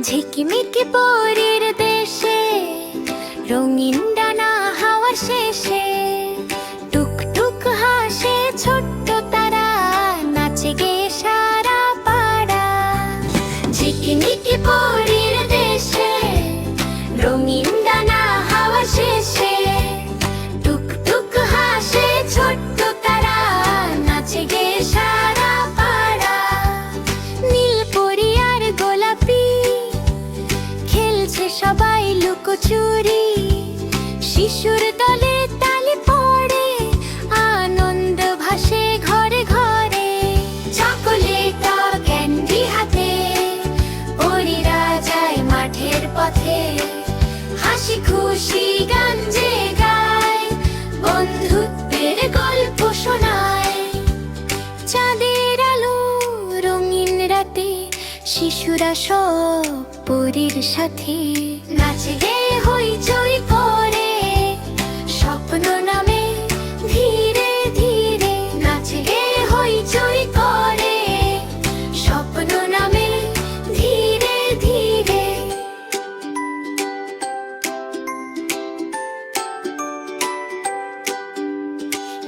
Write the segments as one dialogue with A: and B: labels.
A: ঝিকিমিকি পরীর দেশে রঙিন ডানা হাওয়ার শেষে টুকটুক হাসে ছোট্ট তারা, নাচে গে সারা পাড়া। ঝিকিমিকি পরীর দেশে রঙিন ডানা হাওয়ার শেষে টুকটুক হাসে ছোট্ট তারা, নাচে গে সারা পাড়া। নীল পরী আর গোলাপি খেলছে সবাই লুকোচুরি, শিশুর দলে তালি পড়ে আনন্দ ভাসে ঘরে ঘরে। চকোলেট ক্যান্ডি হাতে পরীরা যায় মাঠের পথে, হাসি খুশি গান যে গায়, বন্ধুত্বের গল্প শোনায়। চাঁদের আলো রঙিন রাতে শিশুরা সব পরীর সাথে নাচে গে হইচই করে, স্বপ্ন নামে ধীরে ধীরে। নাচে গে হইচই করে, স্বপ্ন নামে ধীরে ধীরে।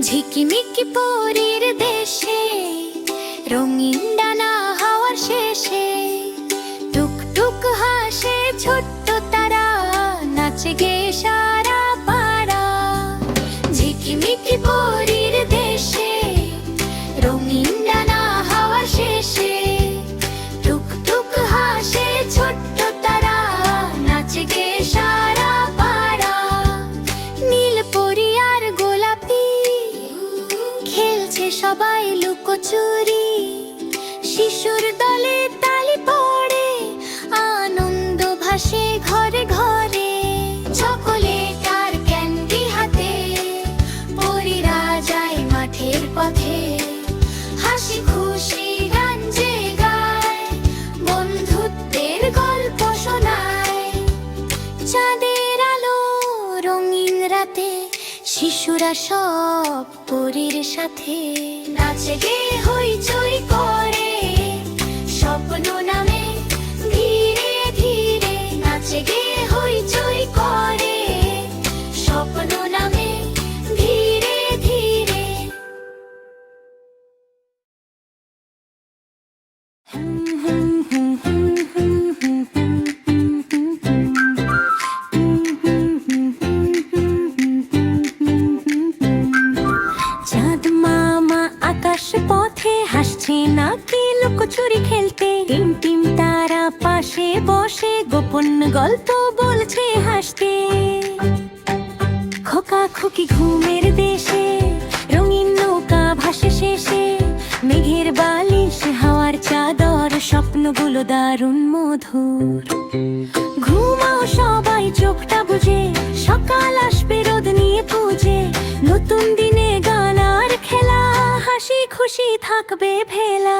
A: ঝিকিমিকি পরীর দেশে রঙিন ডানা হাওয়ার শেষে টুকটুক হাসে ছোট্ট তারা, নাচে গে সারা পাড়া। ঝিকিমিকি পরীর দেশে রঙিন ডানা হাওয়ার শেষে টুকটুক হাসে ছোট্ট তারা, নাচে গে সারা পাড়া। নীল পরী আর গোলাপি খেলছে সবাই লুকোচুরি, শিশুর দলে তালি পড়ে আনন্দ ভাসে ঘরে ঘরে। চকোলেট আর ক্যান্ডি হাতে পরীরা যায় মাঠের পথে, হাসি খুশি গান যে গায়, বন্ধুত্বের গল্প শোনায়। চাঁদের আলো রঙিন রাতে শিশুরা সব পরীর সাথে নাচে গে হইচই করে, স্বপ্ন নামে ধীরে ধীরে। নাচে গে হইচই করে, স্বপ্ন নামে ধীরে ধীরে। চাঁদ মামা আকাশ পথে হাসছে নাকি লুকোচুরি খেলতে, টিম টিম তারা পাশে বসে গোপন গল্প বলছে হাসতে। খোকা খুকি ঘুমের দেশে রঙিন নৌকা ভাসে শেষে, মেঘের বালিশ হাওয়ার চাদর, স্বপ্নগুলো দারুণ মধুর। ঘুমাও সবাই চোখটা বুঝে, সকাল আসবে রোদ নিয়ে পুজে। নতুন দিনে গান আর খেলা, হাসি খুশি থাকবে ভেলা।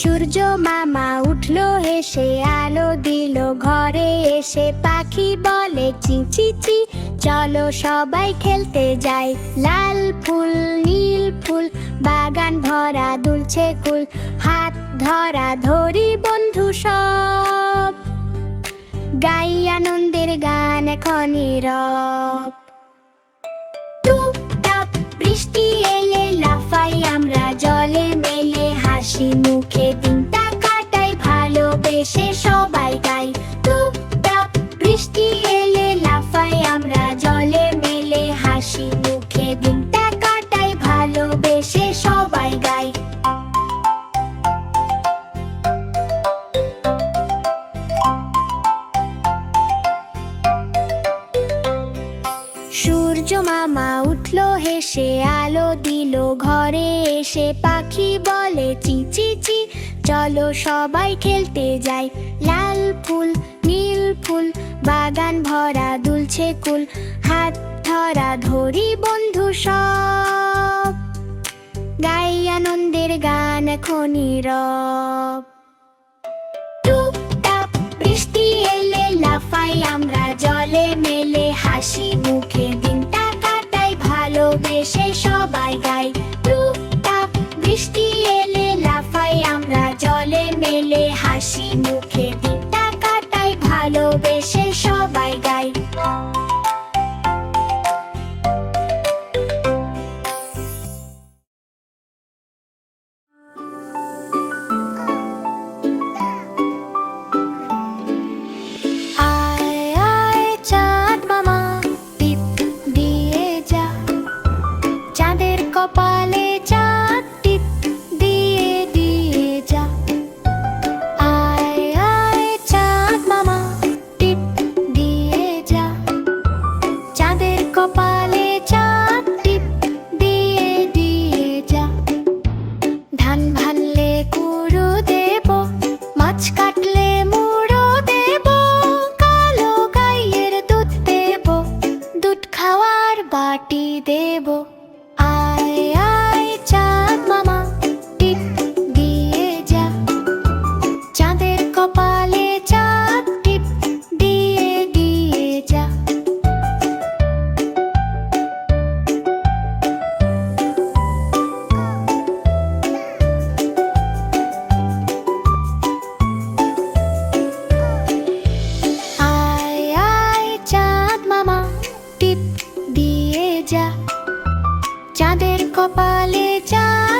A: সূর্য মামা উঠলো হেসে, আলো দিল ঘরে এসে। পাখি বলে চি চি চি, চলো সবাই খেলতে যাই। লাল ফুল নীল ফুল বাগান ভরা দুলছে কুল, হাত ধরা ধরি বন্ধু সব, গাই আনন্দের গান এখনই রব। টুপ টাপ বৃষ্টি এলে লাফাই আমরা জলে মেলে, হাসি মুখে দিনটা কাটাই ভালোবেসে সবাই গাই। টুপ টাপ বৃষ্টি এলে লাফাই আমরা জলে মেলে, হাসি মুখে দিনটা কাটাই ভালোবেসে সবাই গাই। সূর্য মামা উঠলো হেসে, আলো দিল ঘরে এসে। পাখি বলে চি চি চি, চলো সবাই খেলতে যাই। লাল ফুল নীল ফুল বাগান ভরা দুলছে কুল, হাত ধরা ধরা ধরি বন্ধু সব, গাই আনন্দের গান এখন নীরব। টুপটাপ বৃষ্টি এলে লাফাই আমরা জলে মেলে, হাসি মুখে দিনটা কাটাই ভালোবেসে সবাই গাই। টুপটাপ বৃষ্টি এলে লাফাই আমরা জলে মেলে, হাসি মুখে দিনটা কাটাই ভালোবেসে সবাই গাই। আয় আয় চাঁদ মামা টিপ দিয়ে যা, চাঁদের কপালে চাঁদ টিপ দিয়ে দিয়ে যা। আয় আয় চাঁদ মামা টিপ দিয়ে যা, চাঁদের কপালে চাঁদ টিপ দিয়ে দিয়ে যা। ধান ভানলে কুড়ো দেব, মাছ কাটলে মুড়ো দেব, কালো গাইয়ের দুধ দেব, দুধ খাওয়ার বাটি দেব। আয় আয় চাঁদ মামা টিপ দিয়ে যা, চাঁদের কপালে চাঁদ টিপ দিয়ে দিয়ে যা। আয় আয় চাঁদ মামা টিপ দিয়ে যা, চাঁদের কপালে চাঁদ